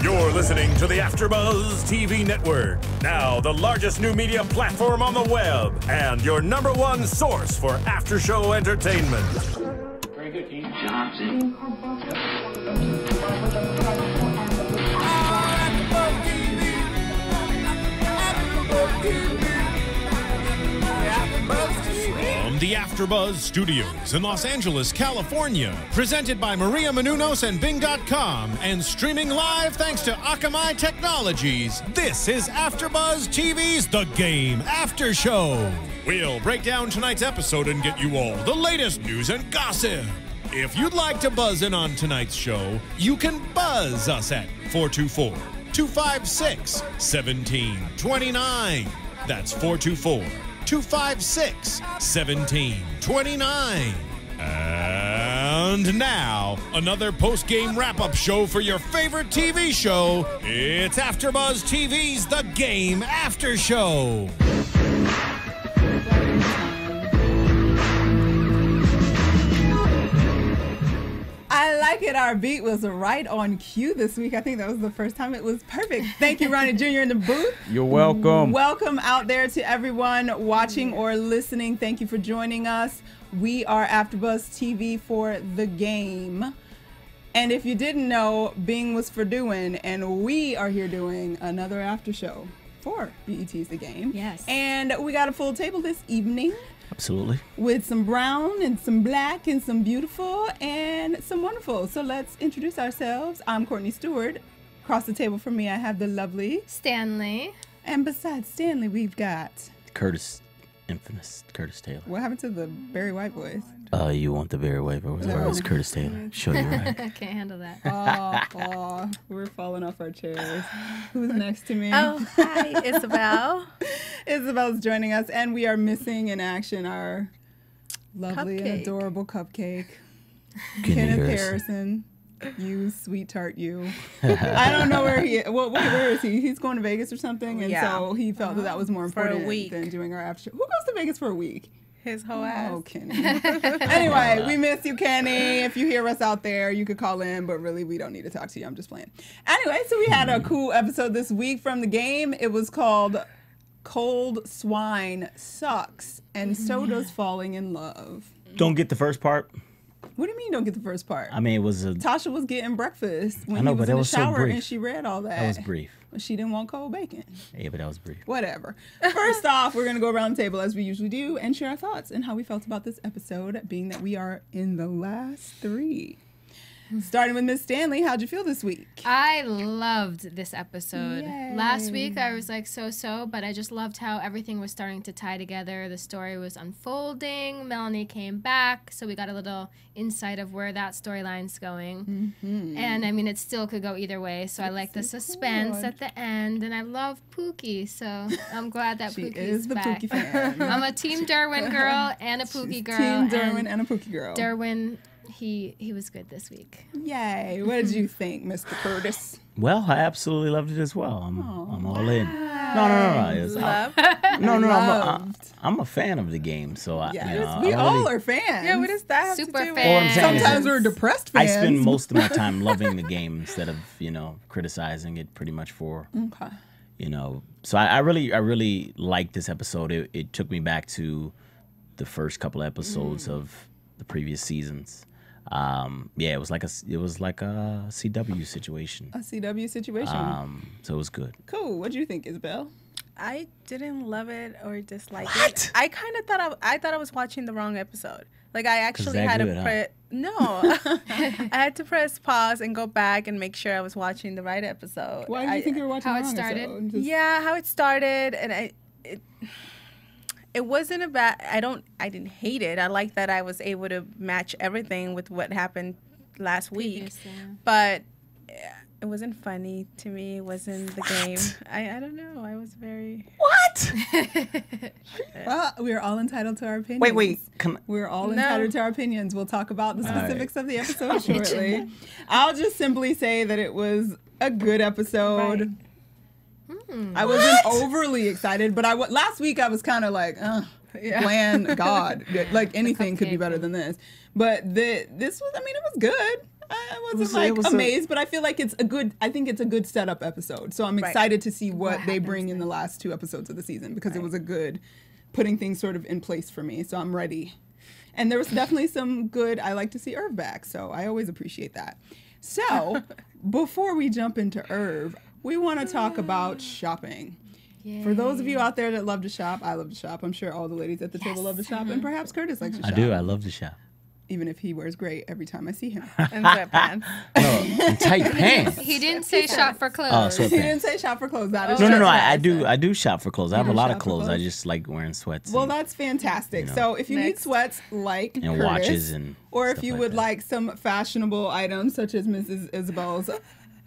You're listening to the AFTERBUZZ TV Network, now the largest new media platform on the web, and your #1 source for after-show entertainment. Very good, Dean Johnson. From the AFTERBUZZ Studios in Los Angeles, California, presented by Maria Menounos and Bing.com, and streaming live thanks to Akamai Technologies, this is AFTERBUZZ TV's The Game After Show. We'll break down tonight's episode and get you all the latest news and gossip. If you'd like to buzz in on tonight's show, you can buzz us at 424-256-1729. That's 424-256-1729. And now, another post-game wrap-up show for your favorite TV show. It's AFTERBUZZ TV's The Game After Show. I like it. Our beat was right on cue this week. I think that was the first time it was perfect. Thank you, Ronnie Jr. in the booth. You're welcome. Welcome out there to everyone watching or listening. Thank you for joining us. We are AFTERBUZZ TV for The Game. And if you didn't know, Bing was for doing, and we are here doing another after show for BET's The Game. Yes. And we got a full table this evening. Absolutely. With some brown and some black and some beautiful and some wonderful. So let's introduce ourselves. I'm Courtney Stewart. Across the table from me, I have the lovely Stanley. And besides Stanley, we've got Infamous Curtis Taylor. What happened to the Barry White voice? You want the Barry White voice? Or it's Curtis Taylor? Sure, you're right. I can't handle that. Oh, we're falling off our chairs. Who's next to me? Oh, hi, Isabel. Isabel's joining us, and we are missing in action our lovely and adorable cupcake. Kenneth Harrison. You sweet tart, you. I don't know where he is. Well, where is he? He's going to Vegas or something, and so he felt that was more important than doing our after show. Who goes to Vegas for a week? His whole ass. Oh, Kenny. Anyway, we miss you, Kenny. If you hear us out there, you could call in, but really, we don't need to talk to you. I'm just playing. Anyway, so we had a cool episode this week from The Game. It was called Cold Swine Sucks, and so does Falling in Love. Don't get the first part. What do you mean don't get the first part? I mean, it was a... Tasha was getting breakfast when I know, he was but in that the was so shower brief. and she read all that. That was brief. She didn't want cold bacon. Yeah, but that was brief. Whatever. First off, we're going to go around the table as we usually do and share our thoughts and how we felt about this episode, being that we are in the last 3. Starting with Miss Stanley, how'd you feel this week? I loved this episode. Yay. Last week I was like so, but I just loved how everything was starting to tie together. The story was unfolding. Melanie came back, so we got a little insight of where that storyline's going. And I mean, it still could go either way, so I like the suspense at the end, and I love Pookie, so I'm glad that Pookie's is the back. Pookie fan. I'm a Team Derwin girl and a Pookie girl. Team Derwin and a Pookie girl. Derwin, he was good this week. Yay. What did you think, Mr. Curtis? Well, I absolutely loved it as well. I'm all in. No. I'm a fan of The Game, so we all are fans. Yeah, what does that have Super to do fans. with? Sometimes we're depressed fans. I spend most of my time loving The Game instead of, criticizing it pretty much for, So I really liked this episode. It took me back to the first couple episodes of the previous seasons. It was like a CW situation. A CW situation. So it was good. Cool. What do you think, Isabel? I didn't love it or dislike it. I kind of thought I was watching the wrong episode. Like I actually had to I had to press pause and go back and make sure I was watching the right episode. Why did you think you were watching how the it wrong started? episode? Yeah, how it started, and it wasn't a bad. I didn't hate it. I like that I was able to match everything with what happened last week, but it wasn't funny to me. It wasn't The Game. I don't know. I was very... What? Well, we're all entitled to our opinions. Wait. We're all entitled to our opinions. We'll talk about the specifics of the episode shortly. I'll just simply say that it was a good episode. I wasn't overly excited, but last week I was kind of like, bland God. Like anything could be better than this. But this was, I mean, it was good. I wasn't amazed, but I feel like it's a good. I think it's a good setup episode. So I'm excited to see what they bring in the last 2 episodes of the season because it was a good putting things sort of in place for me. So I'm ready. And there was definitely some good. I like to see Irv back, so I always appreciate that. So before we jump into Irv, we want to talk about shopping. Yay. For those of you out there that love to shop, I love to shop. I'm sure all the ladies at the table love to shop, and perhaps Curtis likes to shop. I do. I love to shop. Even if he wears gray every time I see him. And sweatpants. No, tight pants. He didn't say shop for clothes. He didn't say shop for clothes. That is no. I do shop for clothes. I have a lot of clothes. I just like wearing sweats. Well, that's fantastic. So if you need sweats like and Curtis, watches and or if you would like some fashionable items such as Mrs. Isabel's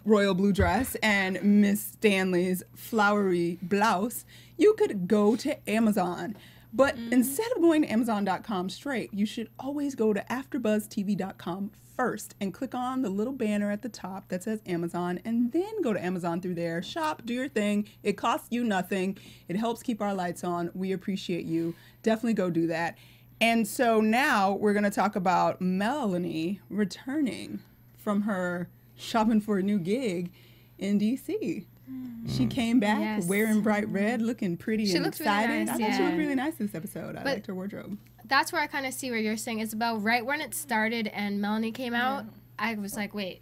royal blue dress and Miss Stanley's flowery blouse, you could go to Amazon. But instead of going to Amazon.com straight, you should always go to AFTERBUZZTV.com first and click on the little banner at the top that says Amazon, and then go to Amazon through there. Shop, do your thing. It costs you nothing. It helps keep our lights on. We appreciate you. Definitely go do that. And so now we're going to talk about Melanie returning from her shopping for a new gig in D.C. She came back wearing bright red, looking pretty and excited. Really nice, I thought she looked really nice this episode. I liked her wardrobe. That's where I kind of see where you're saying, Isabel. Right when it started and Melanie came out, I was like, wait,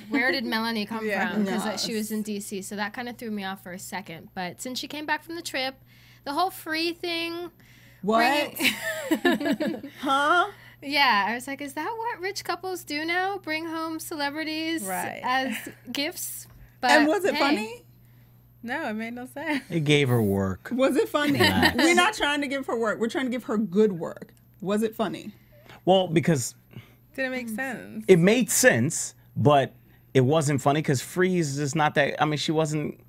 where did Melanie come from? Because she was in D.C., so that kind of threw me off for a second. But since she came back from the trip, the whole free thing. What? Huh? Yeah, I was like, is that what rich couples do now? Bring home celebrities as gifts? But, and was it funny? No, it made no sense. It gave her work. Was it funny? We're not trying to give her work. We're trying to give her good work. Was it funny? Well, because... Didn't make sense. It made sense, but it wasn't funny because Freeze is not that... I mean, she wasn't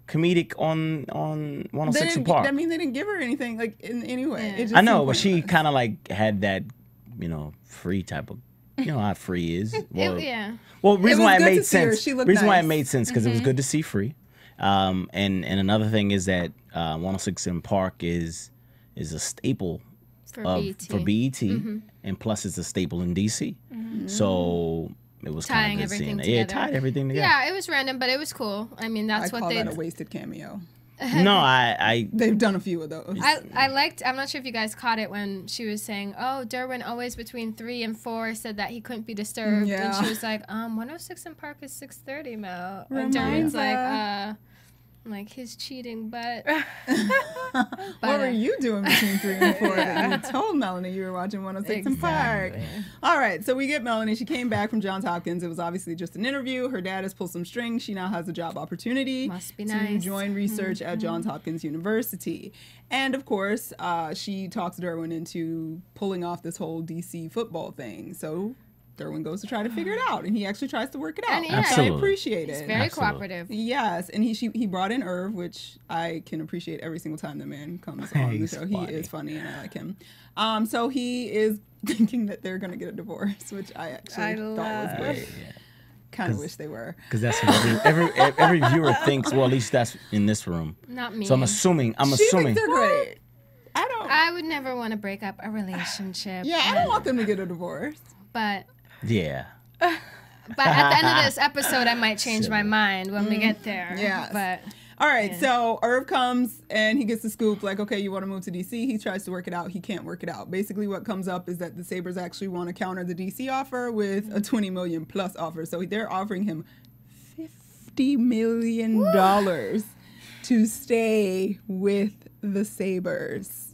comedic on 106 and Park. I mean, they didn't give her anything like in any way. It just I know, but she kind of like had that, free type of... You know how Free is. Well, Well, reason why it made sense. Reason why it made sense because it was good to see Free. And another thing is that 106 and Park is a staple for BET, and plus it's a staple in DC. So it was kind of good seeing it. Yeah, it tied everything together. Yeah, it was random, but it was cool. I mean, that's what they call that a wasted cameo. No, they've done a few of those. I liked. I'm not sure if you guys caught it when she was saying, "Oh, Derwin always between 3 and 4 said that he couldn't be disturbed," and she was like, 106 and Park is 6:30, Mel." And Derwin's like, he's cheating, but what were you doing between 3 and 4 that you told Melanie you were watching 106 and Park? All right, so we get Melanie. She came back from Johns Hopkins. It was obviously just an interview. Her dad has pulled some strings. She now has a job opportunity to join research at Johns Hopkins University. And of course, she talks Derwin into pulling off this whole DC football thing. So Derwin goes to try to figure it out, and he actually tries to work it out. And I appreciate it. He's very cooperative. Yes, and he brought in Irv, which I can appreciate every single time the man comes on the show. He is funny, and I like him. So he is thinking that they're going to get a divorce, which I actually thought was great. Kind of wish they were. Because that's what every viewer thinks. Well, at least that's in this room. Not me. So I'm assuming. She thinks they're great. I would never want to break up a relationship. Yeah, I don't want them to get a divorce. But... Yeah. But at the end of this episode, I might change my mind when we get there. Yeah. But all right, so Irv comes and he gets the scoop like, okay, you want to move to DC? He tries to work it out. He can't work it out. Basically, what comes up is that the Sabres actually want to counter the DC offer with a $20 million plus offer. So they're offering him $50 million to stay with the Sabres.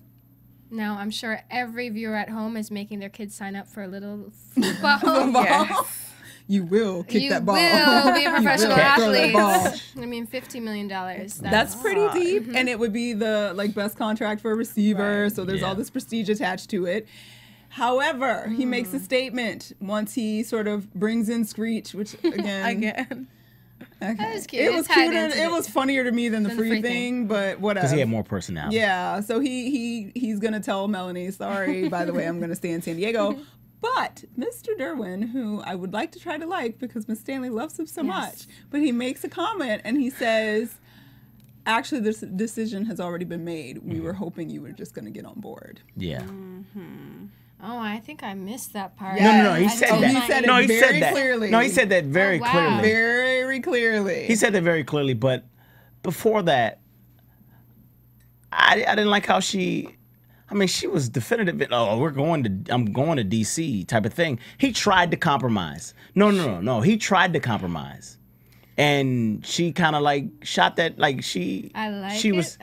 Now, I'm sure every viewer at home is making their kids sign up for a little football. Yes. You will kick that ball. You will be a professional athlete. I mean, $50 million. That's pretty deep. And it would be the best contract for a receiver. So there's all this prestige attached to it. However, he makes a statement once he sort of brings in Screech, which again. Okay. That was cute. It was cuter. It was funnier to me than the free thing, but whatever. Because he had more personality. Yeah. So he's gonna tell Melanie, sorry, by the way, I'm gonna stay in San Diego. But Mr. Derwin, who I would like to try to like because Miss Stanley loves him so much, but he makes a comment and he says, actually, this decision has already been made. We were hoping you were just gonna get on board. Yeah. Oh, I think I missed that part. No. He said that. He said no, it he very said that. clearly. No, he said that very clearly. Very clearly. He said that very clearly. But before that, I didn't like how she. I mean, she was definitive. Oh, I'm going to DC type of thing. He tried to compromise. No. He tried to compromise. And she kind of like shot that, like she was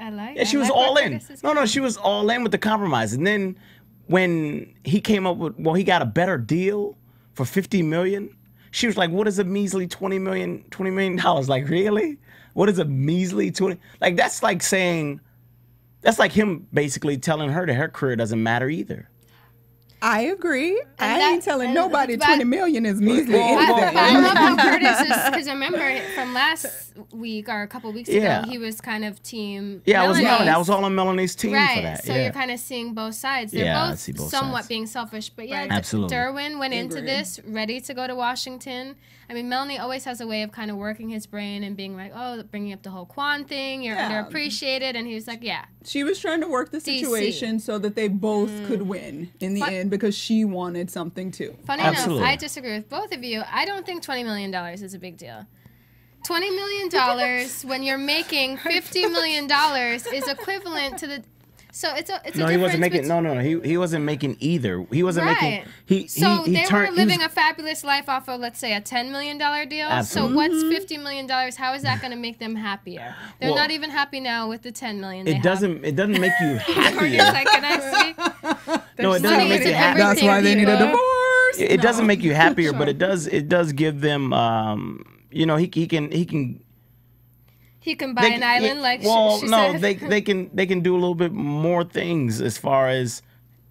all in. No, she was all in with the compromise. And then when he came up with, he got a better deal for $50 million. She was like, what is a measly $20 million? Like, really? What is a measly 20? Like, that's like saying, that's like him basically telling her that her career doesn't matter either. I agree. I ain't telling nobody 20 million is measly. I love how Curtis is, because remember from last week or a couple weeks ago, he was kind of team. Yeah, I was all on Melanie's team for that. So you're kind of seeing both sides. They're both somewhat being selfish, but absolutely. Derwin went into this ready to go to Washington. I mean, Melanie always has a way of kind of working his brain and being like, oh, bringing up the whole Quan thing. You're underappreciated, and he was like, yeah. She was trying to work the situation so that they both could win in the end because she wanted something too. Funny enough, I disagree with both of you. I don't think $20 million is a big deal. $20 million when you're making $50 million is equivalent to the. So it's a he wasn't making he wasn't making either. He wasn't making they were living a fabulous life off of, let's say, a $10 million deal. Absolutely. So what's $50 million? How is that going to make them happier? They're not even happy now with the $10 million. It doesn't make you happier. Can I speak? No, it doesn't make you happier. That's why they need a divorce. It doesn't make you happier, but it does give them he can buy an island, like she no, said. they can do a little bit more things as far as,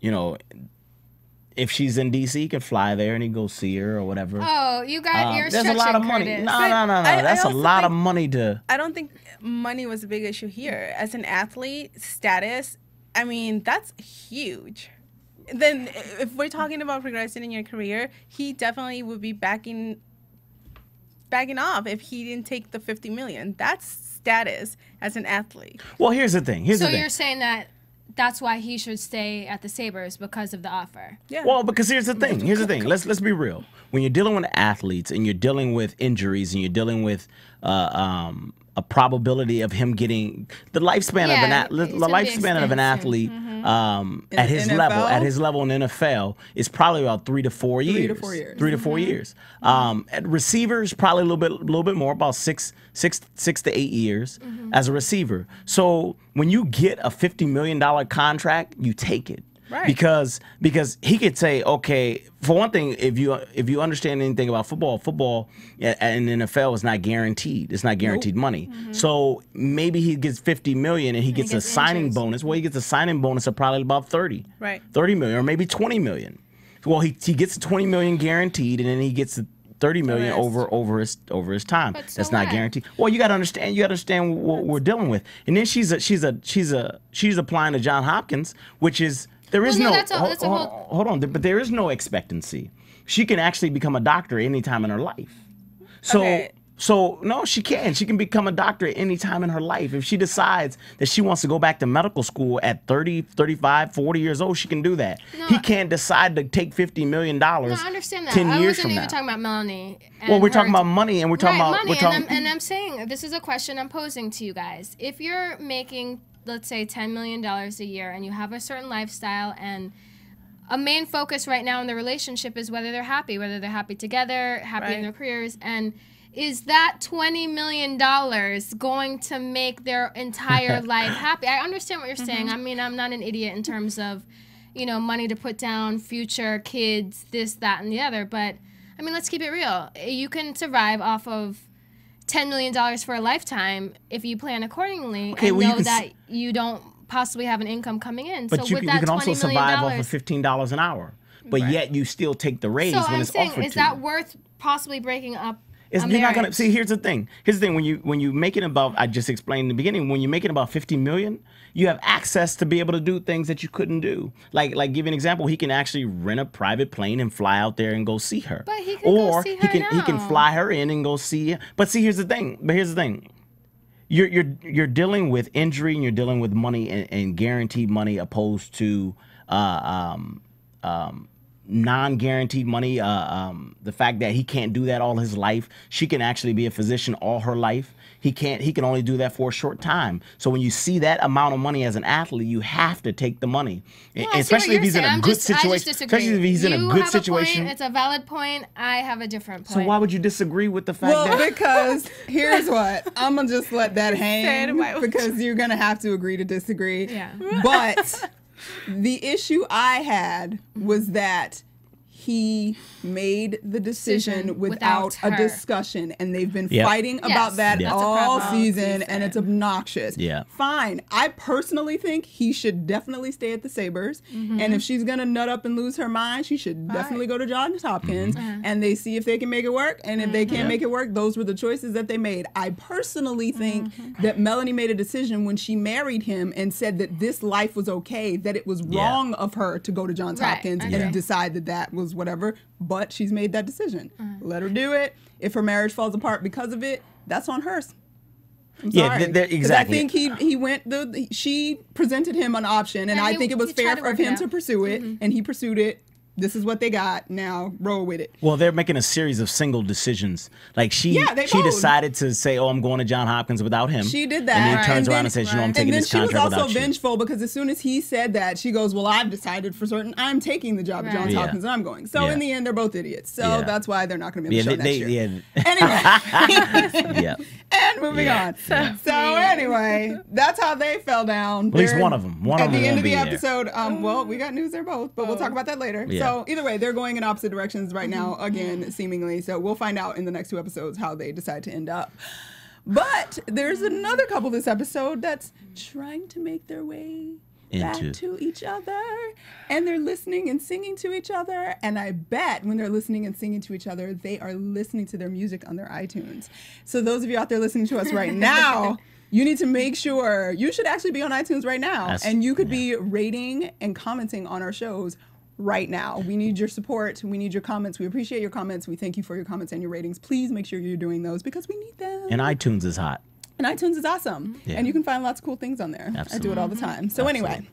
if she's in DC, he can fly there and he go see her or whatever. Oh, you got your there's a lot of money. Curtis. No. That's a lot of money to. I don't think money was a big issue here. As an athlete, status, I mean, that's huge. Then if we're talking about progressing in your career, he definitely would be backing off if he didn't take the $50 million. That's status as an athlete. Well, here's the thing. So you're saying that's why he should stay at the Sabres because of the offer. Yeah. Well, because here's the thing. Let's be real. When you're dealing with athletes and you're dealing with injuries and you're dealing with a probability of him getting the lifespan of an athlete at his level in NFL is probably about 3 to 4 years. 3 to 4 years. At receivers, probably a little bit more, about six to 8 years as a receiver. So when you get a $50 million contract, you take it. Right. Because he could say, okay, for one thing, if you understand anything about football in the NFL is not guaranteed. It's not guaranteed money. So maybe he gets $50 million and he gets a signing bonus. Well, he gets a signing bonus of probably about 30 million or maybe 20 million. Well, he gets $20 million guaranteed and then he gets $30 million over his time. That's not guaranteed. Well, you got to understand what we're dealing with. And then she's applying to Johns Hopkins, which is. There is hold on, but there is no expectancy. She can actually become a doctor any time in her life. So no, she can. She can become a doctor at any time in her life. If she decides that she wants to go back to medical school at 30, 35, 40 years old, she can do that. No, he can't decide to take $50 million. No, I understand that. 10 years from now. I wasn't even talking about Melanie. Well, we're talking about money, and we're talking about money. And I'm saying this is a question I'm posing to you guys. If you're making, let's say, $10 million a year and you have a certain lifestyle and a main focus right now in the relationship is whether they're happy together, happy in their careers, and is that $20 million going to make their entire life happy? I understand what you're saying. I mean, I'm not an idiot in terms of, money to put down, future, kids, this, that, and the other, but I mean, let's keep it real. You can survive off of $10 million for a lifetime if you plan accordingly and know that you don't possibly have an income coming in. But you can also survive off of $15 an hour, but yet you still take the raise when it's offered to you. Is that worth possibly breaking up you're not gonna see. Here's the thing. When you make it about, I just explained in the beginning. When you make it about $50 million, you have access to be able to do things that you couldn't do. Like give you an example. He can actually rent a private plane and fly out there and go see her. But he can go see her he can fly her in and go see her. But see, here's the thing. You're dealing with injury and you're dealing with money and guaranteed money opposed to non-guaranteed money, the fact that he can't do that all his life. She can actually be a physician all her life. He can only do that for a short time. So when you see that amount of money as an athlete, you have to take the money. No, Especially if he's in a good situation. Especially if he's in a good have situation. A point, it's a valid point. I have a different point. So why would you disagree with the fact that? Well, because here's what. I'm going to just let that hang because you're going to have to agree to disagree. Yeah. But the issue I had was that he made the decision without a discussion, and they've been fighting about that all season, and it's obnoxious. Yeah. Fine. I personally think he should definitely stay at the Sabres, and if she's going to nut up and lose her mind, she should definitely go to Johns Hopkins, and they see if they can make it work, and if they can't make it work, those were the choices that they made. I personally think that Melanie made a decision when she married him and said that this life was okay, that it was wrong of her to go to Johns Hopkins and decide that that was whatever, but she's made that decision. Let her do it. If her marriage falls apart because of it, that's on her. I'm sorry. Exactly. I think he went she presented him an option, and I think it was fair for him to pursue it, and he pursued it. This is what they got. Now roll with it. Well, they're making a series of single decisions. Like she decided to say, "Oh, I'm going to Johns Hopkins without him." She did that, and then turns around and says, "You know, I'm taking this contract without you." And then she was also vengeful because as soon as he said that, she goes, "Well, I've decided for certain I'm taking the job at Johns Hopkins, and I'm going." So in the end, they're both idiots. So that's why they're not going to be on the show next year. Anyway. And moving on. So anyway, that's how they fell down. At least one of them. One of them. At the end of the episode, well, we got news there both, but we'll talk about that later. Yeah. So either way, they're going in opposite directions right now, again, seemingly. So we'll find out in the next 2 episodes how they decide to end up. But there's another couple this episode that's trying to make their way back to each other, and they're listening and singing to each other, and I bet when they're listening and singing to each other, they are listening to their music on their iTunes. So those of you out there listening to us right now, you need to make sure you should actually be on iTunes right now, and you could be rating and commenting on our shows right now. We need your support. We need your comments. We appreciate your comments. We thank you for your comments and your ratings. Please make sure you're doing those because we need them. And iTunes is hot. And iTunes is awesome. Yeah. And you can find lots of cool things on there. Absolutely. I do it all the time. So anyway,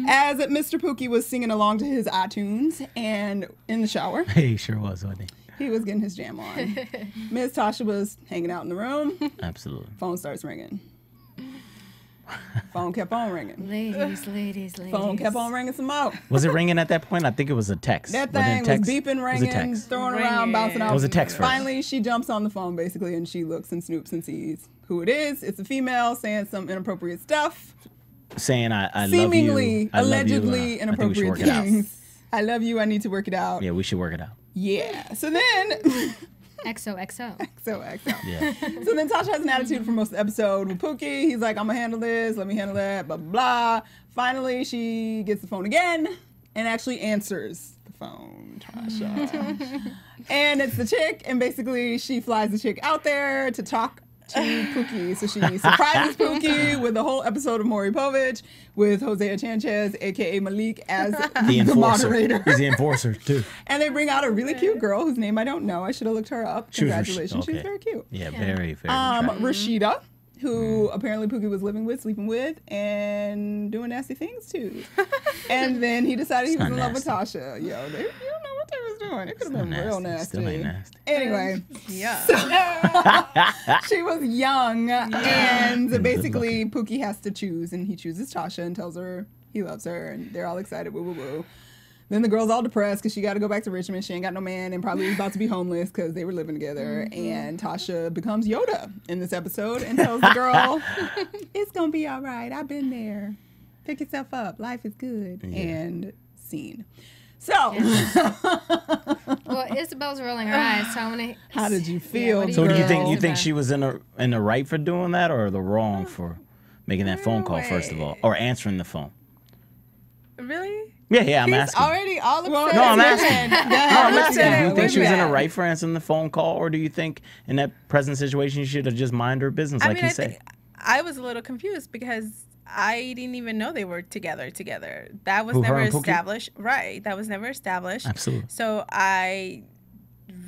as Mr. Pookie was singing along to his iTunes and in the shower. He sure was, wasn't he? He was getting his jam on. Miss Tasha was hanging out in the room. Absolutely. Phone starts ringing. Phone kept on ringing. Ladies. Phone kept on ringing some more. Was it ringing at that point? I think it was a text. That thing was beeping, ringing, throwing around, bouncing off. It was a text first. Finally, she jumps on the phone, basically, and she looks and snoops and sees who it is. It's a female saying some inappropriate stuff. Saying, I love you. Seemingly, allegedly inappropriate things. I love you. I need to work it out. Yeah, we should work it out. Yeah. So then... XOXO. Yeah. So then Tasha has an attitude for most of the episode with Pookie. He's like, I'm going to handle this. Let me handle that. Blah, blah, blah. Finally, she gets the phone again and actually answers the phone, Tasha. And it's the chick. And basically, she flies the chick out there to talk to Pookie. So she surprises Pookie with a whole episode of Maury Povich with Hosea Chanchez, a.k.a. Malik, as the moderator. He's the enforcer, too. And they bring out a really cute girl whose name I don't know. I should have looked her up. Congratulations. She's very cute. Yeah, very, very Rashida, who apparently Pookie was living with, sleeping with, and doing nasty things, too. And then he decided he was in love with Tasha. Yo, you don't know what they was doing. It could have been real nasty. Still ain't nasty. Anyway. So, she was young, and basically Pookie has to choose, and he chooses Tasha and tells her he loves her, and they're all excited, woo, woo, woo. Then the girl's all depressed because she got to go back to Richmond. She ain't got no man and probably was about to be homeless because they were living together. And Tasha becomes Yoda in this episode and tells the girl, it's going to be all right. I've been there. Pick yourself up. Life is good. Yeah. And scene. So. Well, Isabel's rolling her eyes. So I'm gonna. How did you feel? So do you think she was in the right for doing that or the wrong for making that phone call, first of all, or answering the phone? Really? Yeah, I'm asking. Already all upset. No, I'm asking. Do you think she was in the that. right for answering the phone call, or do you think in that present situation she should have just mind her business, like you said? I was a little confused because I didn't even know they were together. That was never established. Right. That was never established. Absolutely. So I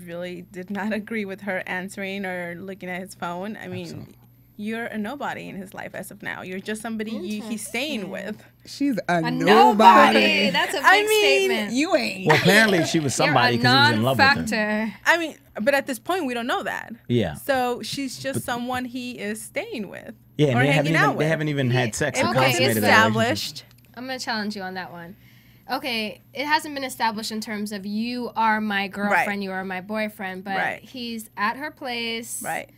really did not agree with her answering or looking at his phone. I mean, you're a nobody in his life as of now. You're just somebody he's staying with. She's a nobody. That's a big statement. You ain't. Well, apparently she was somebody because he was in love with her. I mean, but at this point, we don't know that. Yeah. So she's just someone he is staying with. Yeah, and or hanging out with. They haven't even had sex. Or Okay, consummated that established. I'm going to challenge you on that one. Okay, it hasn't been established in terms of you are my girlfriend, you are my boyfriend, but he's at her place. Right.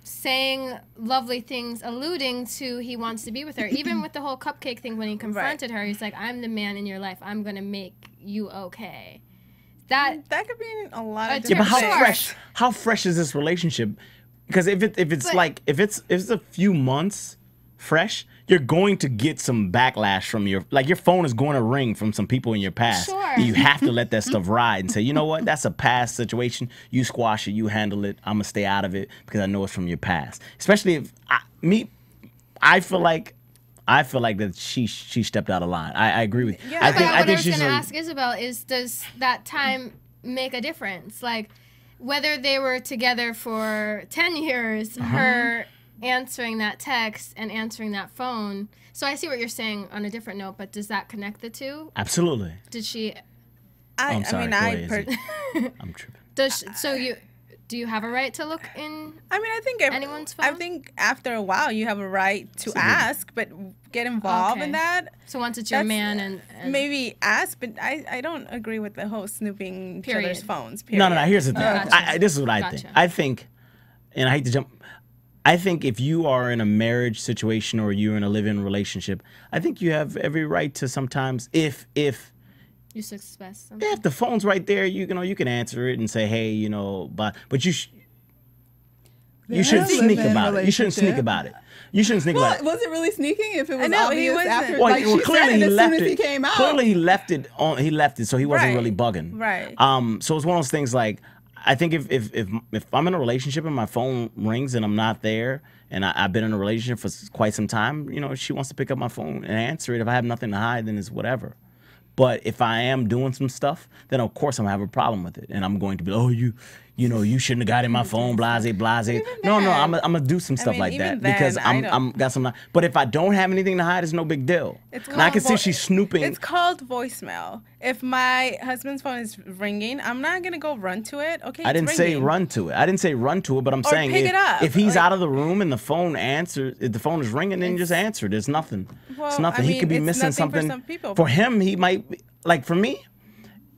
Saying lovely things, alluding to he wants to be with her. Even with the whole cupcake thing, when he confronted her, he's like, I'm the man in your life. I'm going to make you okay. That could be a lot of different things. How fresh is this relationship? Because if it's a few months fresh, you're going to get some backlash from your phone is going to ring from some people in your past. Sure. You have to let that stuff ride and say, you know what, that's a past situation. You squash it, you handle it. I'm gonna stay out of it because I know it's from your past. Especially if I feel like that she stepped out of line. I agree with you. Yeah, what I was going to ask Isabel is, does that time make a difference? Like, whether they were together for 10 years, her answering that text and answering that phone. So I see what you're saying on a different note, but does that connect the two? Absolutely. Did she? I'm sorry. I'm tripping. Do you have a right to look in? I mean, I think anyone's phone. I think after a while you have a right to ask, but get involved in that. So once it's your man and maybe ask, but I don't agree with the whole snooping each other's phones. No. Here's the thing. This is what I think. I think, and I hate to jump. I think if you are in a marriage situation or you're in a live-in relationship, I think you have every right to sometimes, if you suspect something. If the phone's right there, you can answer it and say, hey, but you shouldn't sneak about it. You shouldn't sneak about it. You shouldn't sneak about it. Was it really sneaking if it was obvious after? Well, like she clearly said it he as left soon as it. he came out. Clearly he left it on. He left it, so he wasn't really bugging. Right. So it's one of those things like, I think if I'm in a relationship and my phone rings and I'm not there and I've been in a relationship for quite some time, if she wants to pick up my phone and answer it, if I have nothing to hide, then it's whatever. But if I am doing some stuff, then of course I'm gonna have a problem with it, and I'm going to be, you shouldn't have got in my phone, blase. No, I'm gonna do some stuff like that because I'm got some. But if I don't have anything to hide, it's no big deal. And I can see she's snooping. It's called voicemail. If my husband's phone is ringing, I'm not gonna go run to it. Okay, I didn't say run to it. I didn't say run to it, but I'm saying pick it up. If he's out of the room and the phone answers, if the phone is ringing, then just answer. There's nothing. Well, it's nothing. He could be missing something. For some people. For him, he might. Like for me,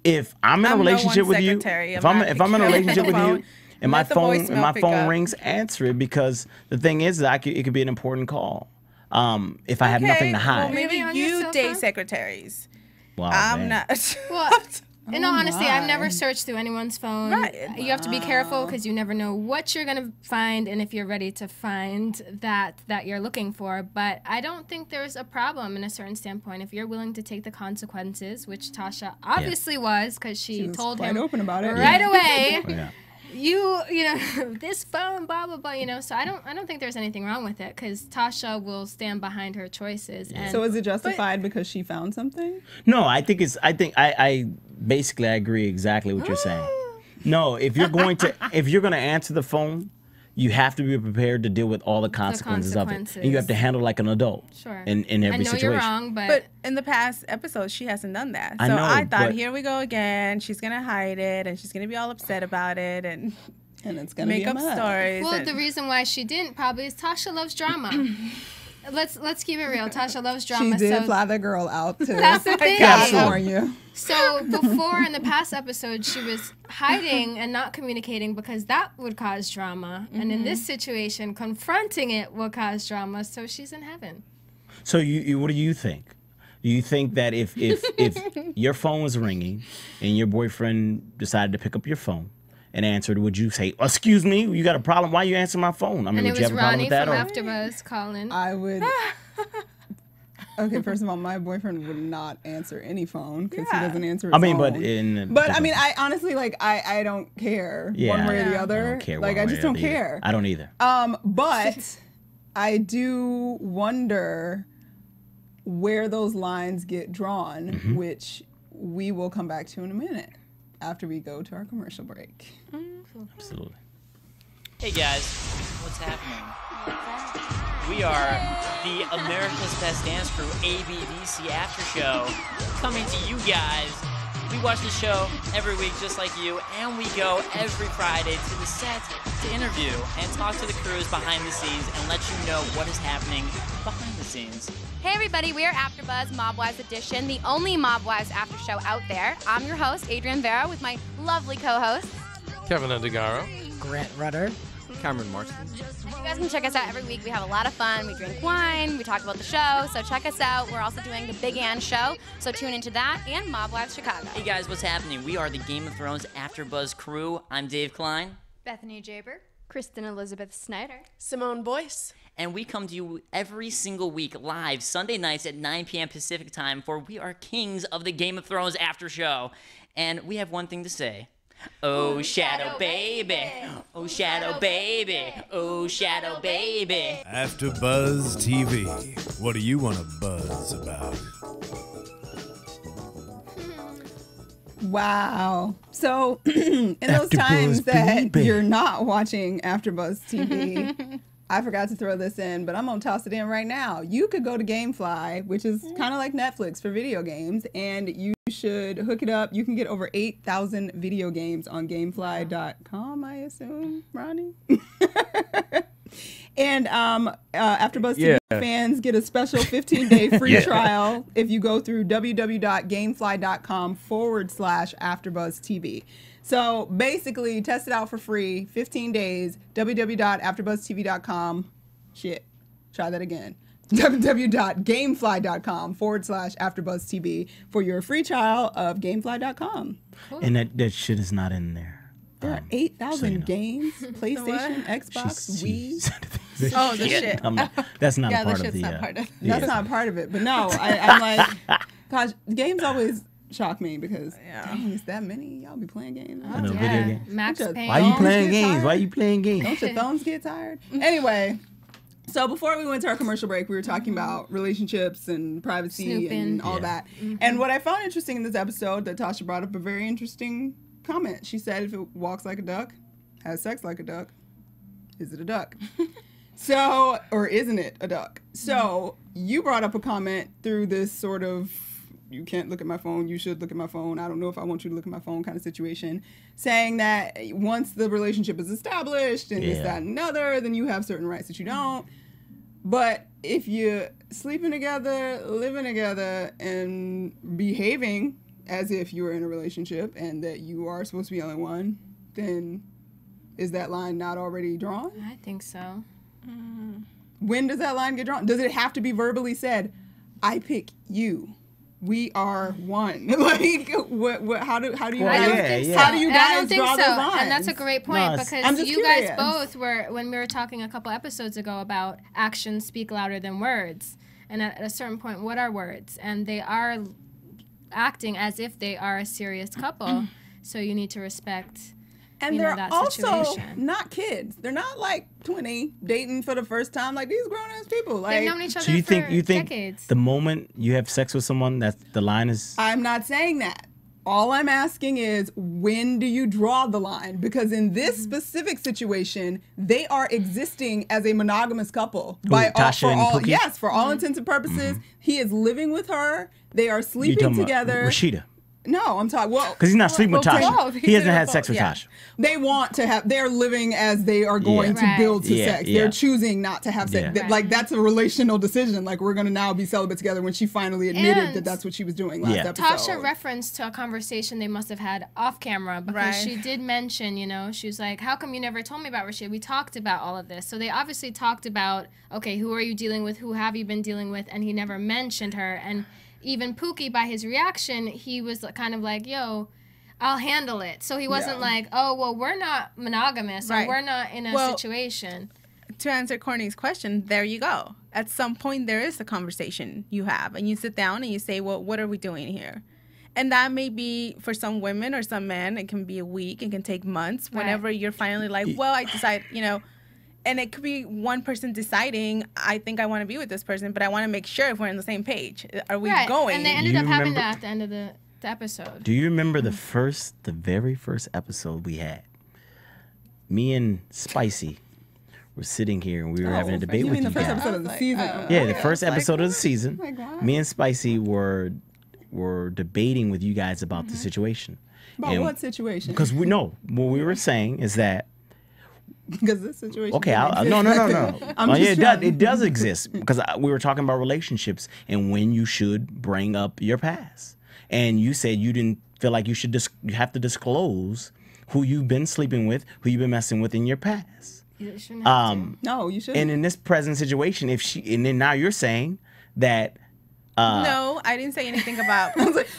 if I'm in a relationship with you, if I'm in a relationship with you, and my phone rings, answer it, because the thing is that it could be an important call. If I have nothing to hide. Well, maybe you date secretaries. Wow, I'm not. Well, in all honesty, I've never searched through anyone's phone. Right. You have to be careful because you never know what you're going to find and if you're ready to find that you're looking for. But I don't think there's a problem in a certain standpoint. If you're willing to take the consequences, which Tasha obviously was, because she told him open about it. right away. You know, this phone, blah, blah, blah, so I don't think there's anything wrong with it, because Tasha will stand behind her choices. And so is it justified because she found something? No, I basically I agree exactly what you're saying. No, if you're going to answer the phone, you have to be prepared to deal with all the consequences of it. And you have to handle like an adult. Sure. In every situation. I know you're wrong, but in the past episodes, she hasn't done that. So I thought, here we go again. She's going to hide it, and she's going to be all upset about it, and it's going to make up stories. Well, the reason why she didn't probably is Tasha loves drama. Let's keep it real. Tasha loves drama. She did fly the girl out to that's the thing. California. So before, in the past episode, she was hiding and not communicating because that would cause drama. And in this situation, confronting it will cause drama. So she's in heaven. So what do you think? Do you think that if your phone was ringing and your boyfriend decided to pick up your phone and answered, would you say, excuse me, you got a problem? Why you answering my phone? I mean, would you have a problem with that? And it was Ronnie from AFTERBUZZ calling. I would. Okay, first of all, my boyfriend would not answer any phone because he doesn't answer his phone. But I mean, I honestly, I don't care one way or the other. I don't care. I just don't care. I don't either. But I do wonder where those lines get drawn, which we will come back to in a minute after we go to our commercial break. Absolutely. Hey guys, what's happening? We are the America's Best Dance Crew ABDC After Show coming to you guys. We watch the show every week just like you, and we go every Friday to the set to interview and talk to the crews behind the scenes and let you know what is happening behind the scenes. Hey everybody, we are AfterBuzz Mob Wives Edition, the only Mob Wives after show out there. I'm your host, Adrienne Vera, with my lovely co-hosts, Kevin Undergaro, Grant Rudder, Cameron Marston. You guys can check us out every week. We have a lot of fun. We drink wine. We talk about the show. So check us out. We're also doing the Big Ann Show. So tune into that and Mob Wives Chicago. Hey guys, what's happening? We are the Game of Thrones AfterBuzz crew. I'm Dave Klein. Bethany Jaber. Kristen Elizabeth Snyder. Simone Boyce. And we come to you every single week live Sunday nights at 9 p.m. Pacific time for We Are Kings of the Game of Thrones After Show. And we have one thing to say. Oh, Shadow Baby. Oh, Shadow Baby. Oh, Shadow Baby. AfterBuzz TV. What do you want to buzz about? Wow. So, in those times that you're not watching AfterBuzz TV, I forgot to throw this in, but I'm going to toss it in right now. You could go to GameFly, which is kind of like Netflix for video games, and you should hook it up. You can get over 8,000 video games on Gamefly.com, I assume, Ronnie? And AfterBuzz TV fans get a special 15-day free trial if you go through www.gamefly.com/AfterBuzzTV. So basically, test it out for free, 15 days, www.afterbuzztv.com. Shit, try that again. www.gamefly.com/AfterBuzzTV for your free trial of Gamefly.com. Cool. And that shit is not in there. There are 8,000 games, PlayStation, Xbox, Wii. Oh, the shit. That's not part of the... That's not part of it. But no, I'm like, gosh, games always shock me because, dang, it's that many? Y'all be playing games? Video games. Max Payne. Why you playing games? Why you playing games? Don't your thumbs get tired? Anyway, so before we went to our commercial break, we were talking about relationships and privacy and all that. And what I found interesting in this episode that Tasha brought up a very interesting comment. She said if it walks like a duck, has sex like a duck, is it a duck? So, or isn't it a duck? So you brought up a comment through this sort of, you can't look at my phone, you should look at my phone, I don't know if I want you to look at my phone kind of situation, saying that once the relationship is established and this, that, and another, then you have certain rights that you don't. But if you're sleeping together, living together, and behaving as if you were in a relationship and that you are supposed to be the only one, then is that line not already drawn? I think so. When does that line get drawn? Does it have to be verbally said, I pick you, we are one? Like, what? How do you guys draw those lines? And that's a great point because you guys both were, when we were talking a couple episodes ago about actions speak louder than words. And at a certain point, what are words? And they are acting as if they are a serious couple. So you need to respect and they're also not kids. They're not like 20 dating for the first time. Like these grown ass people. Like, they've known each other so you for think decades. The moment you have sex with someone, that the line is? I'm not saying that. All I'm asking is, when do you draw the line? Because in this specific situation, they are existing as a monogamous couple. Tasha for all intents and purposes, he is living with her. They are sleeping together. Rashida. No, I'm talking. Well, because he's not sleeping with Tasha. He hasn't had sex with Tasha. They want to have. They're living as they are going to build to sex. They're choosing not to have sex. Like that's a relational decision. Like we're going to now be celibate together. When she finally admitted that that's what she was doing last episode. Tasha referenced to a conversation they must have had off camera because she did mention, she was like, "How come you never told me about Rashida? We talked about all of this." So they obviously talked about, okay, who are you dealing with? Who have you been dealing with? And he never mentioned her. And even Pookie, by his reaction, he was kind of like, yo, I'll handle it. So he wasn't like, oh, well, we're not monogamous or we're not in a situation. To answer Courtney's question, there you go. At some point, there is a conversation you have. And you sit down and you say, well, what are we doing here? And that may be, for some women or some men, it can be a week. It can take months. Whenever you're finally like, well, I decide, and it could be one person deciding, I think I want to be with this person, but I want to make sure if we're on the same page. Are we going? And they ended up having that at the end of the episode. Do you remember the very first episode we had? Me and Spicy were sitting here and we were having a debate you with mean you the first guys. episode of the season? Yeah, the first episode of the season. Like, what? Me and Spicy were debating with you guys about the situation. About what situation? Because we know what we were saying is that. Because this situation. Okay, no. It does exist because we were talking about relationships and when you should bring up your past. And you said you didn't feel like you have to disclose who you've been sleeping with, who you've been messing with in your past. You shouldn't have to. No, you shouldn't. And in this present situation, and then now you're saying that. No, I didn't say anything about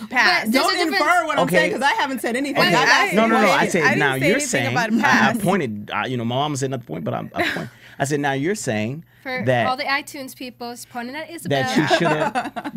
past. Don't infer what I'm saying because I haven't said anything. Okay. No. I said now you're saying. About I pointed. My mama said another point, but I point. I said now you're saying for that all the iTunes people pointing at Isabel that she should have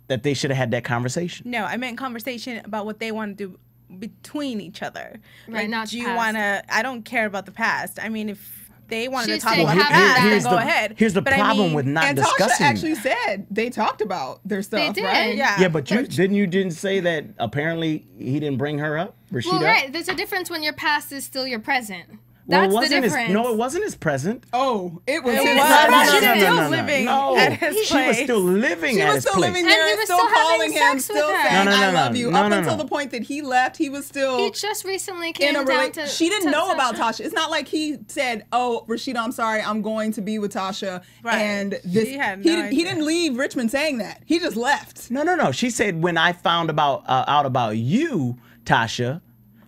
that they should have had that conversation. No, I meant conversation about what they want to do between each other. Right, like, not do you past. want to? I don't care about the past. I mean, if they wanted She's to talk saying about the having past, that. then go ahead. Here's the But problem with not and discussing. Tasha actually said they talked about their stuff, did. right? Yeah. But you didn't say that apparently he didn't bring her up, Rashida? Well, right. There's a difference when your past is still your present. Well, That's the difference. No, it wasn't his present. Oh, it was. It his was. present. She was still living at his She was place. still living She at was his still place. living And there, he was still still having calling him, sex with still her. saying, No, I love you. Up no. until the point that he left, he was still He just recently in came a down to. She didn't to know about Tasha. Tasha. It's not like he said, "Oh, Rashida, I'm sorry, I'm going to be with Tasha." Right. And this, She had no he didn't leave Richmond saying that. He just left. No. She said when I found out about you, Tasha,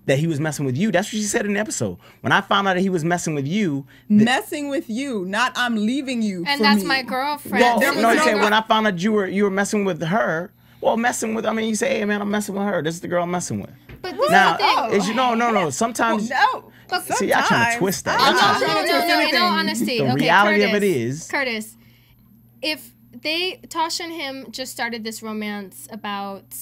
that he was messing with you. That's what she said in the episode. When I found out that he was messing with you. Messing with you, not I'm leaving you. And for that's me. my girlfriend. Well, There was no, he no said girl- when I found out you were messing with her. Well, messing with. I mean, you say, hey man, I'm messing with her. This is the girl I'm messing with. But this Now, is the thing. no. Sometimes. No. See, y'all trying to twist that. Y'all trying to- No, in all honesty. The Okay, reality of Curtis, it is- Curtis, if Tasha and him just started this romance about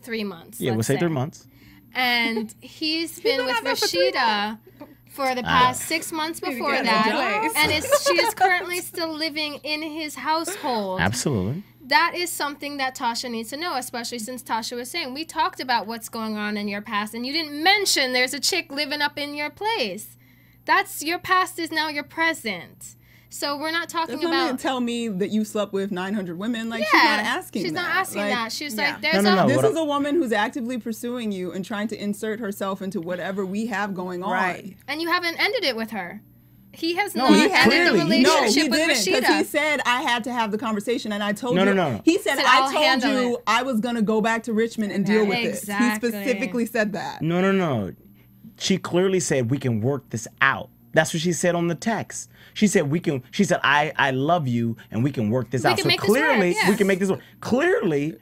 3 months. Yeah, we'll let's say 3 months. And he's been with Rashida for the past 6 months before that. And she is currently still living in his household. Absolutely. That is something that Tasha needs to know, especially since Tasha was saying, we talked about what's going on in your past, and you didn't mention there's a chick living up in your place. That's your past is now your present. So we're not talking That's not about. tell me that you slept with 900 women. Like, Yeah, she's not asking she's that. not asking Like, that. She's yeah. like, there's No. This What is a woman who's actively pursuing you and trying to insert herself into whatever we have going on. Right. and you haven't ended it with her. He has No, not he ended clearly- the he- No, relationship he with didn't, because Rashida. he said I had to have the conversation, and I told No, you. no. He said Said, I "I'll told handle you it." I was gonna go back to Richmond and deal with Exactly. this. He specifically said that. No. She clearly said we can work this out. That's what she said on the text. She said she said I love you and we can work this out. can So make this work, clearly yes. we can make this work. Clearly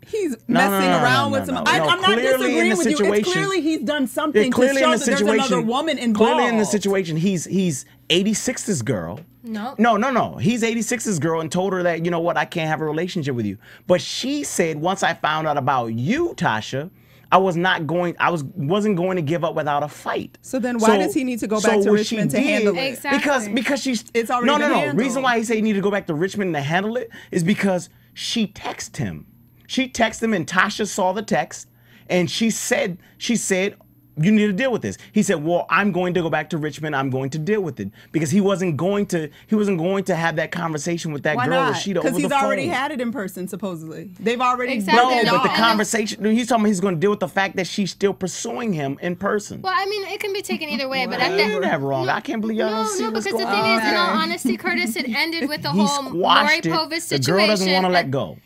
He's No, messing no, around no, with some. no, I'm no. not Clearly in disagreeing the with you. It's situation- clearly he's done something to clearly show in the that there's another woman involved. Clearly in the situation, he's 86's girl. No. No. He's 86's girl and told her that, you know what, I can't have a relationship with you. But she said, once I found out about you, Tasha, I wasn't going to give up without a fight. So then why does he need to go back to what she Richmond to handle it? Exactly. Because It's already been No. handled. Reason why he said he needed to go back to Richmond to handle it is because she texted him. She texted him and Tasha saw the text and she said, you need to deal with this. He said, well, I'm going to go back to Richmond. I'm going to deal with it because he wasn't going to have that conversation with that Why girl not? Rashida over Because the he's phone. already had it in person, supposedly. They've already Exactly. No, but the And- conversation, he's talking about he's going to deal with the fact that she's still pursuing him in person. Well, I mean, it can be taken either way, but at You're that wrong. I can't believe y'all don't see No, what's because the going thing on. is, in all honesty, Curtis, it ended with the He whole Maury squashed it. Povich The situation. girl doesn't want to let and- go.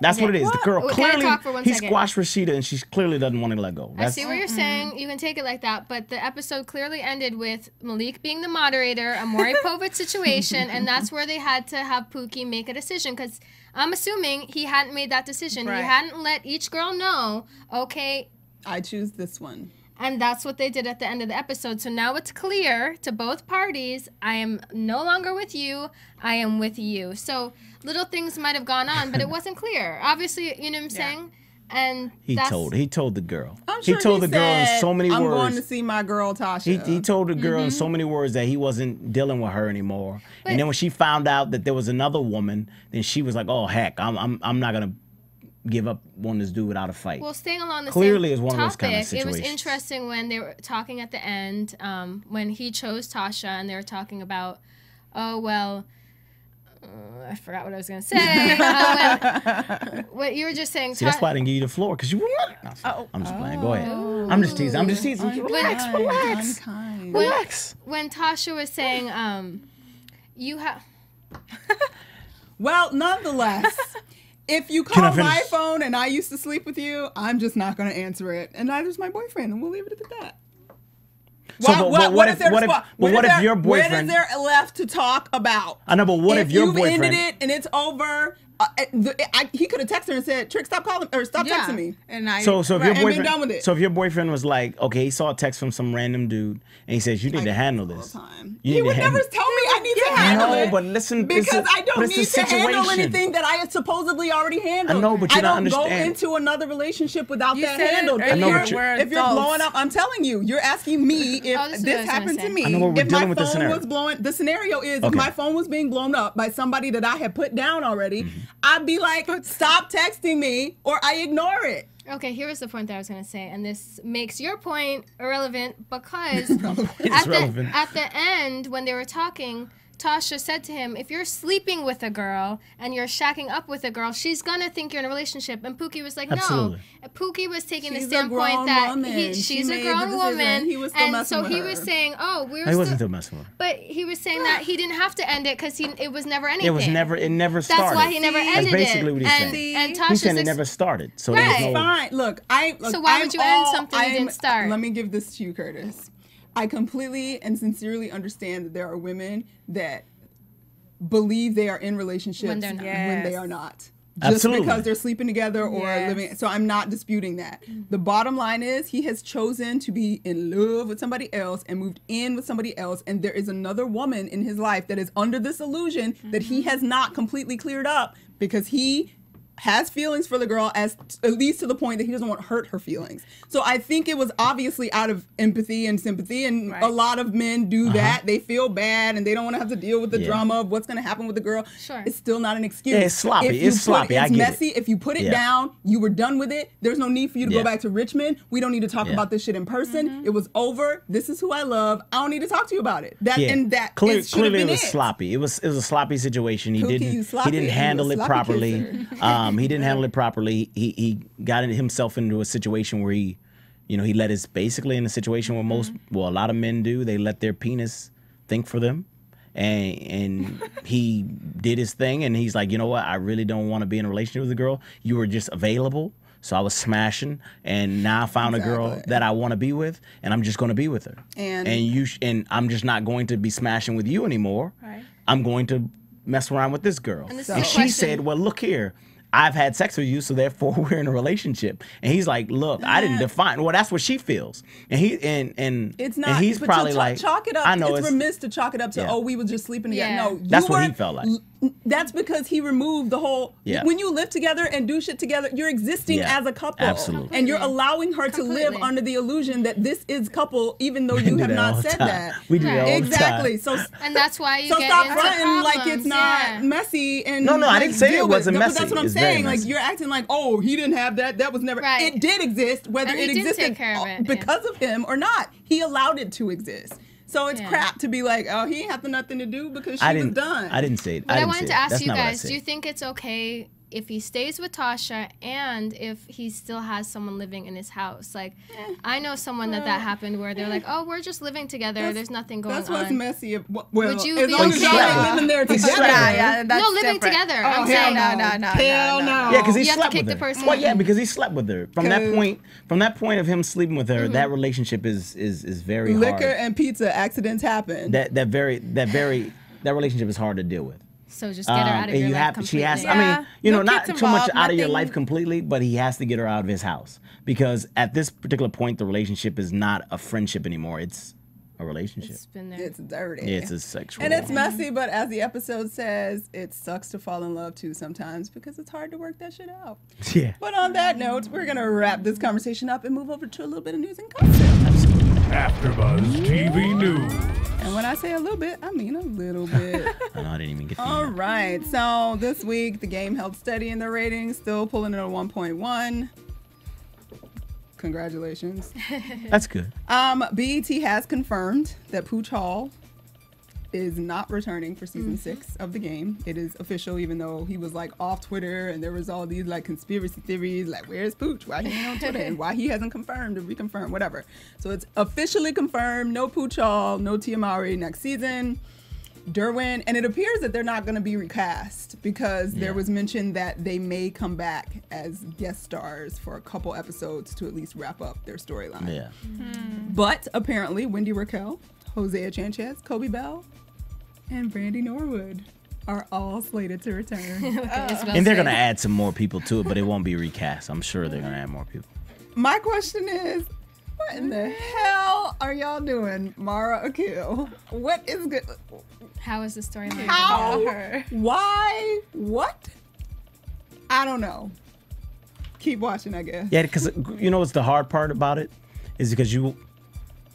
That's what it is. The girl Well, can I clearly, talk for 1 he second? squashed Rashida and she clearly doesn't want to let go. I see what you're saying. You can take it like that, but the episode clearly ended with Malik being the moderator, a Maury Povich situation, and that's where they had to have Pookie make a decision because I'm assuming he hadn't made that decision. Right. He hadn't let each girl know, okay, I choose this one. and that's what they did at the end of the episode. So now it's clear to both parties, I am no longer with you, I am with you. So little things might have gone on, but it wasn't clear. Obviously, you know what I'm saying? And He that's, told the girl. I'm sure he told the girl in said, so many I'm words. going to see my girl Tasha. He told the girl Mm-hmm. in so many words that he wasn't dealing with her anymore. And then when she found out that there was another woman, then she was like, "Oh heck, I'm not gonna give up on this dude without a fight. Well, staying along the clearly same is one topic, of those kind of situations. it was interesting when they were talking at the end, when he chose Tasha, and they were talking about, oh, well, I forgot what I was going to say. What you were just saying. See, that's why I didn't give you the floor, because you were I'm just playing. Go ahead. I'm just teasing. Relax. When Tasha was saying, you have... Well, nonetheless, if you call my phone and I used to sleep with you, I'm just not going to answer it. And neither's my boyfriend, and we'll leave it at that. So, what if your boyfriend... What is there left to talk about? I know, but what if your boyfriend... If you've ended it and it's over... he could have texted her and said, "Trick, stop calling or stop texting me." And I if your boyfriend, been done with it. So if your boyfriend was like, okay, he saw a text from some random dude and he says, "You need to handle this." He would never tell me I need to handle it. No, but listen, because I don't need to handle anything that I had supposedly already handled. I know, but you don't understand. I don't go into another relationship without that said handled. I know, if you're blowing up, I'm telling you, you're asking me if this happened to me. I know, we're if dealing my with this phone scenario. was blowing, the scenario is if my phone was being blown up by somebody that I had put down already, I'd be like, stop texting me, or I ignore it. Okay, here was the point that I was going to say, and this makes your point irrelevant because at the end, when they were talking, Tasha said to him, if you're sleeping with a girl and you're shacking up with a girl, she's going to think you're in a relationship. And Pookie was like, no. Pookie was taking the standpoint that she's a grown woman. He was still and messing so with he her. was saying, oh, we were He wasn't still messing with her. But he was saying that he didn't have to end it because it was never anything. It never started. That's why he never ended it. That's basically what he's saying. And Tasha's he's saying it never started. So right. there's no... Fine. Look, so why would you end something that didn't start? Let me give this to you, Curtis. I completely and sincerely understand that there are women that believe they are in relationships when they are not. Just because they're sleeping together or living. So I'm not disputing that. The bottom line is he has chosen to be in love with somebody else and moved in with somebody else. And there is another woman in his life that is under this illusion that he has not completely cleared up because he has feelings for the girl, at least to the point that he doesn't want to hurt her feelings. So I think it was obviously out of empathy and sympathy, and a lot of men do that. They feel bad and they don't want to have to deal with the drama of what's going to happen with the girl. Sure. It's still not an excuse. Yeah, it's sloppy. It's sloppy. It's messy. If you put it down, you were done with it. There's no need for you to go back to Richmond. We don't need to talk about this shit in person. It was over. This is who I love. I don't need to talk to you about it. Clearly it was sloppy. It was a sloppy situation. He didn't handle it properly. He didn't handle it properly. He got himself into a situation where he let his, basically in a situation where a lot of men do, they let their penis think for them. And he did his thing, and he's like, you know what? I really don't want to be in a relationship with a girl. You were just available. So I was smashing, and now I found a girl that I want to be with, and I'm just going to be with her. And I'm just not going to be smashing with you anymore. Right. I'm going to mess around with this girl. And she said, well, look here. I've had sex with you, so therefore we're in a relationship. And he's like, look, I didn't define. Well, that's what she feels. And it's not. And he's probably like, chalk it up. I know it's remiss to chalk it up to we were just sleeping together. No, that's what he felt like. That's because he removed the whole. When you live together and do shit together, you're existing as a couple. Absolutely. And you're allowing her to live under the illusion that this is couple, even though you have not said that. We do that all exactly. the time. So and that's why you get stop into problems. Like it's not messy. And no, I didn't say it wasn't messy. That's what I'm saying. Like you're acting like, oh, he didn't have that. That was never. Right. It did exist, whether it existed because of him or not. He allowed it to exist. So it's crap to be like, oh, he ain't have nothing to do because she was done. I didn't say it. But I wanted to ask you guys, do you think it's okay if he stays with Tasha and if he still has someone living in his house? Like, I know someone that happened where they're like, oh, we're just living together. There's nothing going on. That's what's messy. Would you be okay living there together? No, living together. I'm saying no. Hell no. Yeah, because he you slept have to kick with the her. person. Well, yeah, because he slept with her. From that point of him sleeping with her, that relationship is very hard. Liquor and pizza accidents happen. That relationship is hard to deal with. So just get her out of your life completely. She has, I mean, not too much out of your life completely, but he has to get her out of his house. Because at this particular point, the relationship is not a friendship anymore. It's a relationship. It's been there. It's dirty. It's a sexual. And it's messy, but as the episode says, it sucks to fall in love too sometimes because it's hard to work that shit out. Yeah. But on that note, we're going to wrap this conversation up and move over to a little bit of news and gossip. Absolutely. AfterBuzz TV News. And when I say a little bit, I mean a little bit. I know I didn't even get. All right. So this week, the game held steady in their ratings, still pulling in a 1.1. Congratulations. That's good. BET has confirmed that Pooch Hall is not returning for season 6 of the game. It is official, even though he was like off Twitter and there was all these like conspiracy theories, like where's Pooch? Why he ain't on Twitter? And why he hasn't confirmed or reconfirmed, whatever. So it's officially confirmed. No Pooch Hall, no Tia Mowry next season. Derwin, and it appears that they're not going to be recast because there was mention that they may come back as guest stars for a couple episodes to at least wrap up their storyline. Yeah. But apparently, Wendy Raquel, Hosea Chanchez, Kobe Bell, and Brandy Norwood are all slated to return. And they're going to add some more people to it, but it won't be recast. I'm sure they're going to add more people. My question is, what in the hell are y'all doing, Mara Akil? What is good? How is the storyline How? about her? Why? What? I don't know. Keep watching, I guess. Yeah, because you know what's the hard part about it is because you,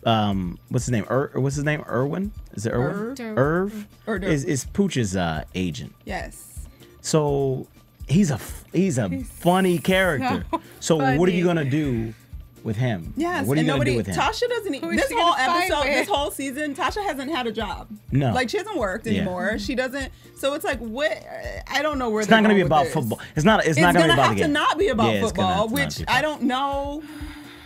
what's his name? What's his name? Irwin? Is it Irwin? Irv is Pooch's agent. Yes. So he's a funny character. So what are you gonna do with him? Yes, what are you gonna do with him? Tasha doesn't. This whole episode, this whole season, Tasha hasn't had a job. No, like she hasn't worked anymore. She doesn't. So it's like, what? I don't know where. It's not gonna be about football. It's not. It's not gonna be about the game. It's gonna have to not be about football, which I don't know.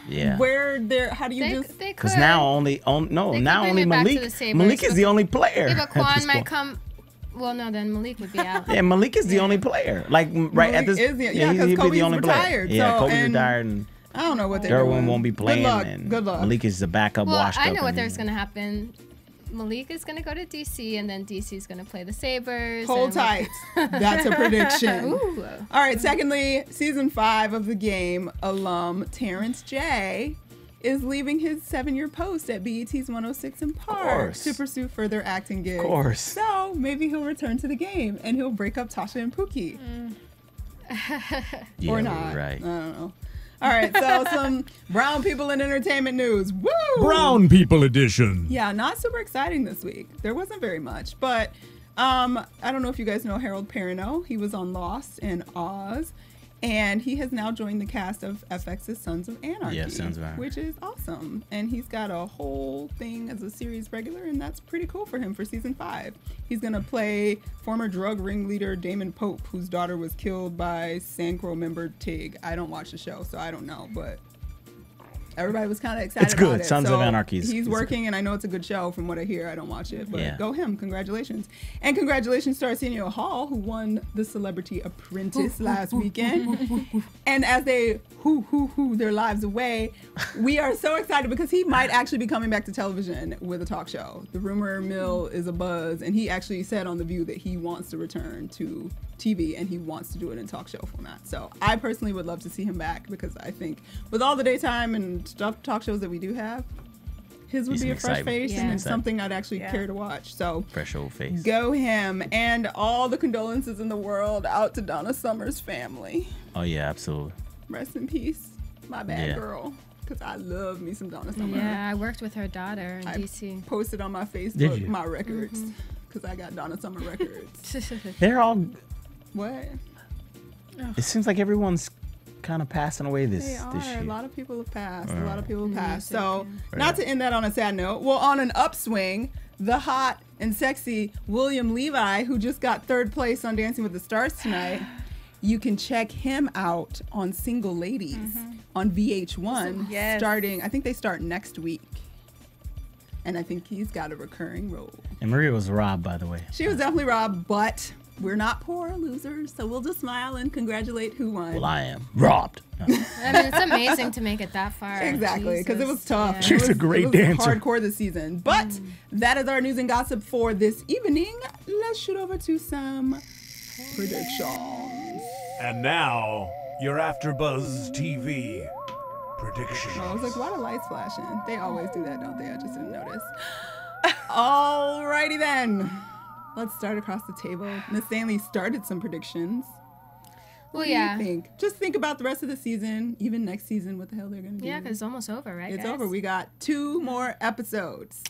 Yeah. Where they're, how do you just? Because now only Malik is the only player. Yeah, but Quan might come. Well, no, then Malik would be out. Yeah, Malik is the only player. Like right Malik at this, because he'd be the only retired, player. Yeah, so, Kobe's retired, and I don't know what they're doing. Derwin won't be playing. Good luck. And Good luck. Malik is the backup, washed up. I know what there's gonna happen. Malik is gonna go to DC, and then DC is gonna play the Sabres. Hold tight. That's a prediction. Ooh. All right. Secondly, season 5 of the game alum Terrence J is leaving his 7-year post at BET's 106 in Park to pursue further acting gigs. Of course. So maybe he'll return to the game and he'll break up Tasha and Pookie. Or not. Right. I don't know. All right, so some brown people in entertainment news. Woo! Brown People Edition. Yeah, not super exciting this week. There wasn't very much, but I don't know if you guys know Harold Perrineau. He was on Lost and Oz, and he has now joined the cast of FX's Sons of Anarchy. Yeah, Sons of Anarchy. Which is awesome. And he's got a whole thing as a series regular, and that's pretty cool for him for season 5. He's going to play former drug ringleader Damon Pope, whose daughter was killed by Sancro member Tig. I don't watch the show, so I don't know, but everybody was kind of excited it's good. about it. Sons of Anarchy. He's working, and I know it's a good show from what I hear. I don't watch it, but yeah. Go him. Congratulations. And congratulations to Arsenio Hall, who won the Celebrity Apprentice last weekend. And as they their lives away, we are so excited because he might actually be coming back to television with a talk show. The rumor mill is a buzz, and he actually said on The View that he wants to return to TV and he wants to do it in talk show format. So I personally would love to see him back because I think with all the daytime and stuff talk shows that we do have, his would be a fresh face and it's something I'd actually care to watch. So fresh old face. Go him. And all the condolences in the world out to Donna Summer's family. Oh yeah, absolutely. Rest in peace, my bad girl. Because I love me some Donna Summer. Yeah, I worked with her daughter in DC. Posted on my Facebook my records because I got Donna Summer records. They're all. What? It seems like everyone's kind of passing away this year. A lot of people have passed. A lot of people have passed. So, not to end that on a sad note, well, on an upswing, the hot and sexy William Levi, who just got 3rd place on Dancing with the Stars tonight, you can check him out on Single Ladies on VH1 starting, I think they start next week. And I think he's got a recurring role. And Maria was robbed, by the way. She was definitely robbed, but we're not poor losers, so we'll just smile and congratulate who won. Well, I am robbed. I mean, it's amazing to make it that far. Exactly, because it was tough. Yeah. She's a great dancer. Hardcore this season. But that is our news and gossip for this evening. Let's shoot over to some predictions. And now, your AfterBuzz TV predictions. I was like, why are the lights flashing? They always do that, don't they? I just didn't notice. Alrighty then. Let's start across the table. Miss Stanley started some predictions. What do you think? Just think about the rest of the season, even next season, what the hell they're going to do. Yeah, because it's almost over, right, It's guys? over. We got 2 more episodes.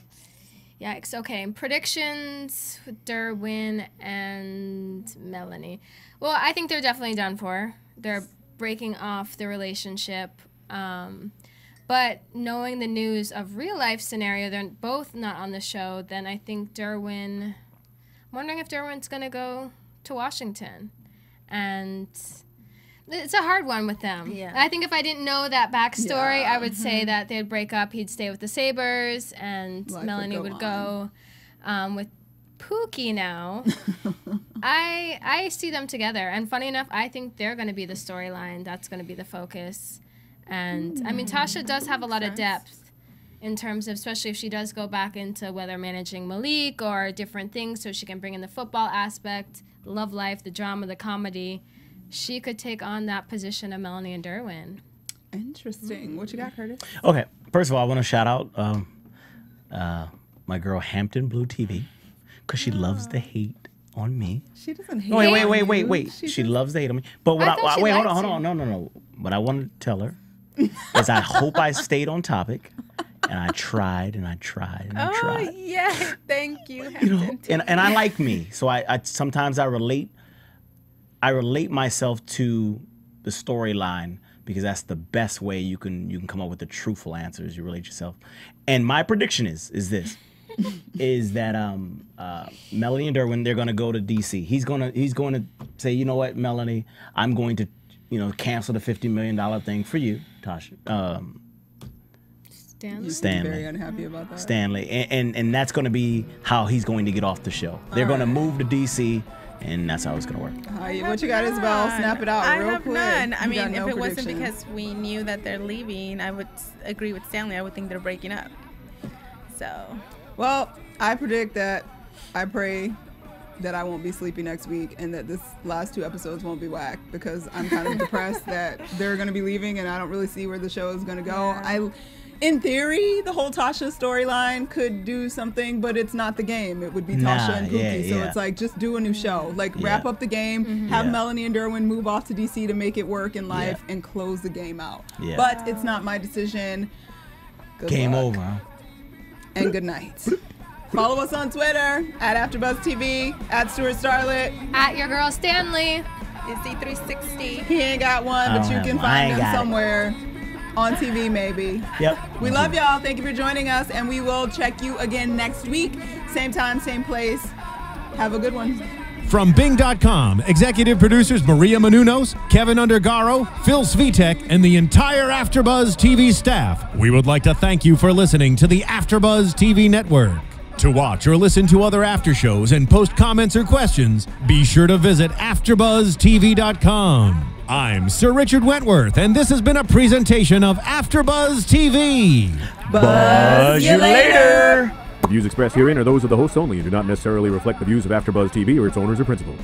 Yikes. Okay, predictions with Derwin and Melanie. Well, I think they're definitely done for. They're breaking off the relationship. But knowing the news of real life scenario, they're both not on the show, then I think Derwin... I'm wondering if Derwin's going to go to Washington. And it's a hard one with them. Yeah. I think if I didn't know that backstory, I would say that they'd break up. He'd stay with the Sabres, and Melanie would go with Pookie now. I see them together. And funny enough, I think they're going to be the storyline. That's going to be the focus. And, I mean, Tasha does have a lot of depth in terms of, especially if she does go back into whether managing Malik or different things, so she can bring in the football aspect, the love life, the drama, the comedy. She could take on that position of Melanie and Derwin. Interesting. What you got, Curtis? Okay. First of all, I want to shout out my girl Hampton Blue TV, because she loves to hate on me. She doesn't hate. Wait. She loves to hate on me. But what wait, hold on. No. What I want to tell her is I hope I stayed on topic. And I tried and I tried and I tried. Oh, yeah. Thank you, Hampton. And I like me. So I sometimes I relate myself to the storyline, because that's the best way you can come up with the truthful answers. You relate yourself. And my prediction is this. Is that Melanie and Derwin, they're gonna go to DC. He's gonna say, you know what, Melanie, I'm going to, cancel the $50 million thing for you, Tasha. Stanley. Very unhappy about that. Stanley, and that's going to be how he's going to get off the show. They're going to move to DC, and that's how it's going to work. What you got, Isabel? Snap it out real quick. I have none. I mean, if it wasn't because we knew that they're leaving, I would agree with Stanley. I would think they're breaking up. So. Well, I predict that. I pray that I won't be sleepy next week, and that this last 2 episodes won't be whack, because I'm kind of depressed that they're going to be leaving, and I don't really see where the show is going to go. Yeah. In theory, the whole Tasha storyline could do something, but it's not the game. It would be Tasha and Pookie. So it's like, just do a new show. Like, wrap up the game, have Melanie and Derwin move off to DC to make it work in life, and close the game out. Yeah. But it's not my decision. Game over. And good night. Follow us on Twitter, @AfterBuzzTV, @Stuart Starlet, @your girl Stanley. Izzy360. He ain't got one, but you can find him somewhere. On TV, maybe. Yep. We love y'all. Thank you for joining us, and we will check you again next week. Same time, same place. Have a good one. From Bing.com, executive producers Maria Menounos, Kevin Undergaro, Phil Svitek, and the entire AfterBuzz TV staff, we would like to thank you for listening to the AfterBuzz TV network. To watch or listen to other after shows and post comments or questions, be sure to visit AfterBuzzTV.com. I'm Sir Richard Wentworth, and this has been a presentation of AfterBuzz TV. Buzz you later! The views expressed herein are those of the hosts only and do not necessarily reflect the views of AfterBuzz TV or its owners or principals.